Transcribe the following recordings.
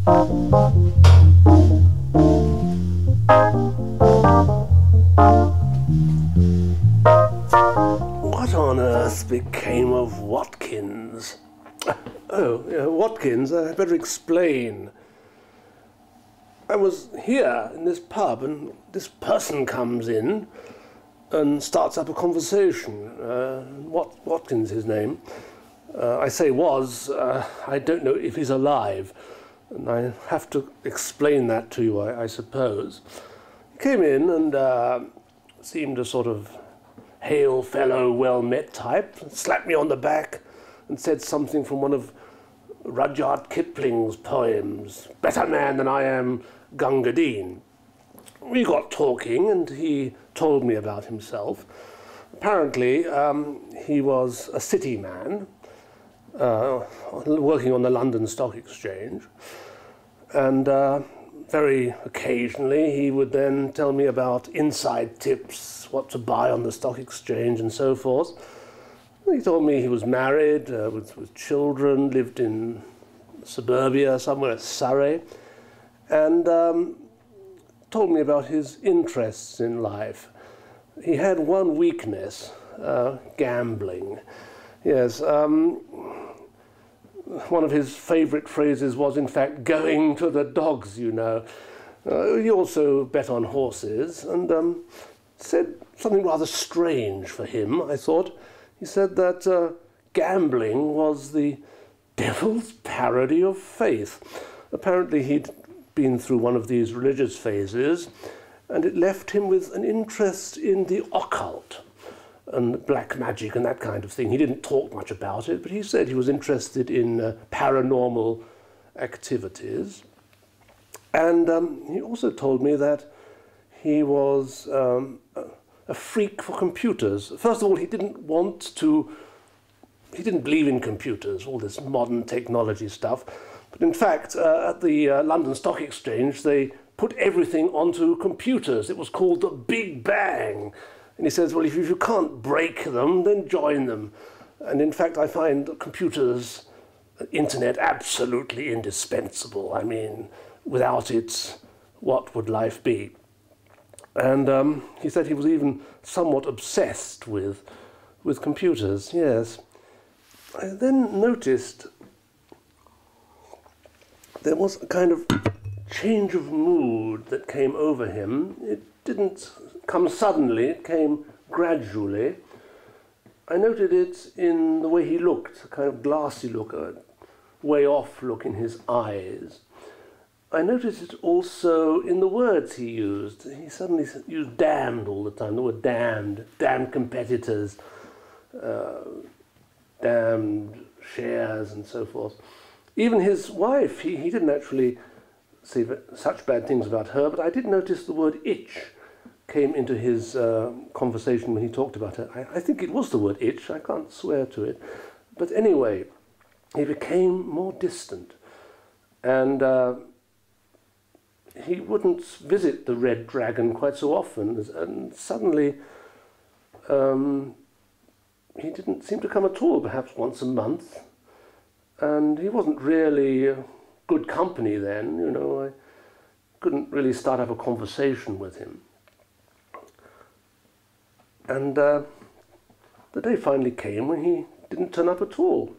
What on earth became of Watkins? Oh, yeah, Watkins, I'd better explain. I was here in this pub and this person comes in and starts up a conversation. Watkins, his name. I say was, I don't know if he's alive. And I have to explain that to you, I suppose. He came in and seemed a sort of hail fellow, well-met type, slapped me on the back and said something from one of Rudyard Kipling's poems, "Better man than I am, Gunga Din." We got talking and he told me about himself. Apparently, he was a city man, working on the London Stock Exchange, and very occasionally he would then tell me about inside tips, what to buy on the stock exchange and so forth. He told me he was married with children, lived in suburbia somewhere, Surrey, and told me about his interests in life. He had one weakness, gambling. Yes, one of his favourite phrases was, in fact, going to the dogs, you know. He also bet on horses and said something rather strange for him, I thought. He said that gambling was the devil's parody of faith. Apparently he'd been through one of these religious phases and it left him with an interest in the occult and black magic and that kind of thing. He didn't talk much about it, but he said he was interested in paranormal activities. And he also told me that he was a freak for computers. First of all, he didn't believe in computers, all this modern technology stuff. But in fact, at the London Stock Exchange, they put everything onto computers. It was called the Big Bang. And he says, well, if you can't break them, then join them. And in fact, I find computers, internet, absolutely indispensable. I mean, without it, what would life be? And he said he was even somewhat obsessed with computers, yes. I then noticed there was a kind of change of mood that came over him. It didn't come suddenly, it came gradually. I noted it in the way he looked, a kind of glassy look, a way off look in his eyes. I noticed it also in the words he used. He suddenly used damned all the time, the word damned, damned competitors, damned shares and so forth. Even his wife, he didn't actually say such bad things about her, but I did notice the word itch came into his conversation when he talked about her. I think it was the word itch, I can't swear to it. But anyway, he became more distant. And he wouldn't visit the Red Dragon quite so often. And suddenly, he didn't seem to come at all, perhaps once a month. And he wasn't really good company then, you know. I couldn't really start up a conversation with him. And the day finally came when he didn't turn up at all.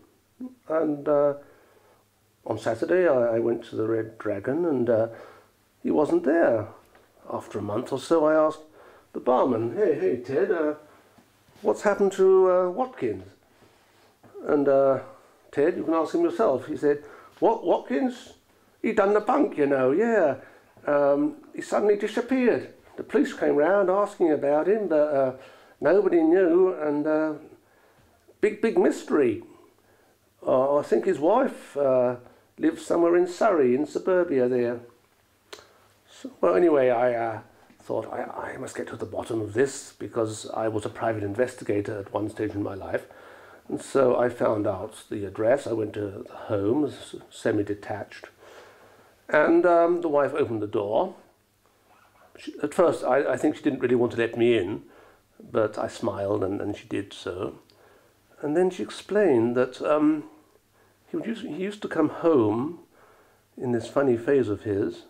And on Saturday I went to the Red Dragon and he wasn't there. After a month or so I asked the barman, hey Ted, what's happened to Watkins? And Ted, you can ask him yourself. He said, "What, Watkins? He done the bunk, you know, yeah. He suddenly disappeared. The police came round asking about him, but nobody knew, and big mystery. I think his wife lives somewhere in Surrey, in suburbia there." So, well, anyway, I thought I must get to the bottom of this, because I was a private investigator at one stage in my life. And so I found out the address. I went to the home, semi-detached, and the wife opened the door. At first, I think she didn't really want to let me in, but I smiled and she did so. And then she explained that he used to come home in this funny phase of his,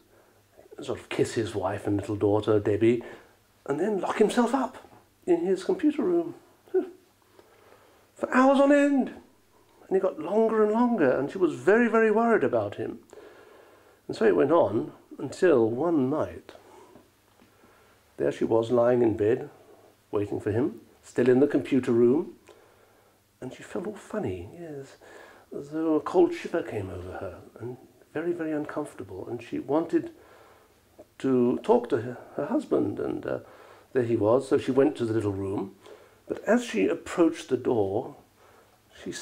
sort of kiss his wife and little daughter, Debbie, and then lock himself up in his computer room for hours on end. And he got longer and longer, and she was very, very worried about him. And so it went on until one night, there she was lying in bed, waiting for him, still in the computer room, and she felt all funny, yes, as though a cold shiver came over her, and very, very uncomfortable, and she wanted to talk to her husband, and there he was, so she went to the little room, but as she approached the door, she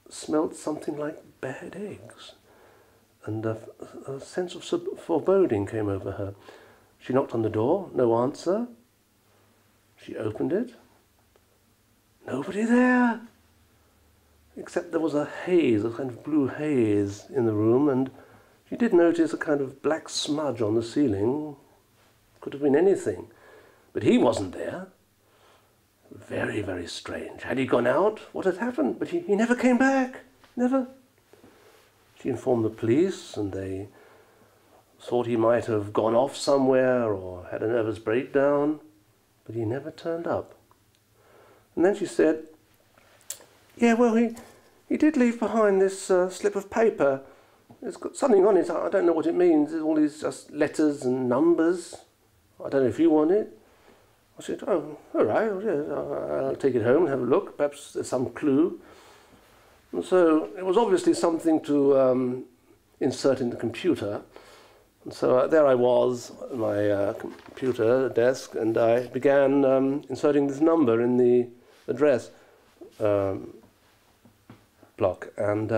smelled something like bad eggs, and a sense of foreboding came over her. She knocked on the door, no answer. She opened it. Nobody there, except there was a haze, a kind of blue haze in the room, and she did notice a kind of black smudge on the ceiling. Could have been anything, but he wasn't there. Very, very strange. Had he gone out? What had happened? But he never came back. Never. She informed the police, and they thought he might have gone off somewhere or had a nervous breakdown, but he never turned up. And then she said, yeah, well, he did leave behind this slip of paper. It's got something on it. I don't know what it means. There's all these just letters and numbers. I don't know if you want it. I said, oh, all right, I'll take it home and have a look. Perhaps there's some clue. And so it was obviously something to insert in the computer. And so there I was at my computer desk, and I began inserting this number in the address block. And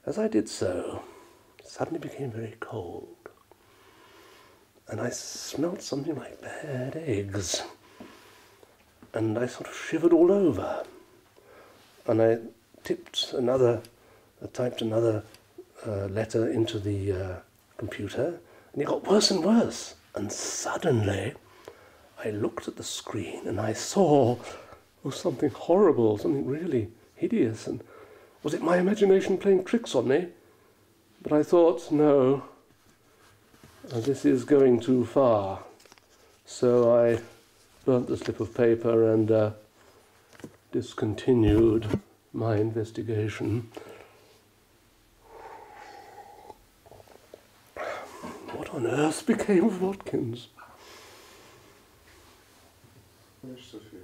as I did so, it suddenly became very cold. And I smelled something like bad eggs. And I sort of shivered all over. And I typed another letter into the computer, and it got worse and worse. And suddenly, I looked at the screen and I saw something horrible, something really hideous. And was it my imagination playing tricks on me? But I thought, no, this is going too far. So I burnt the slip of paper and discontinued my investigation. What on earth became of Watkins? Yes, Sophia.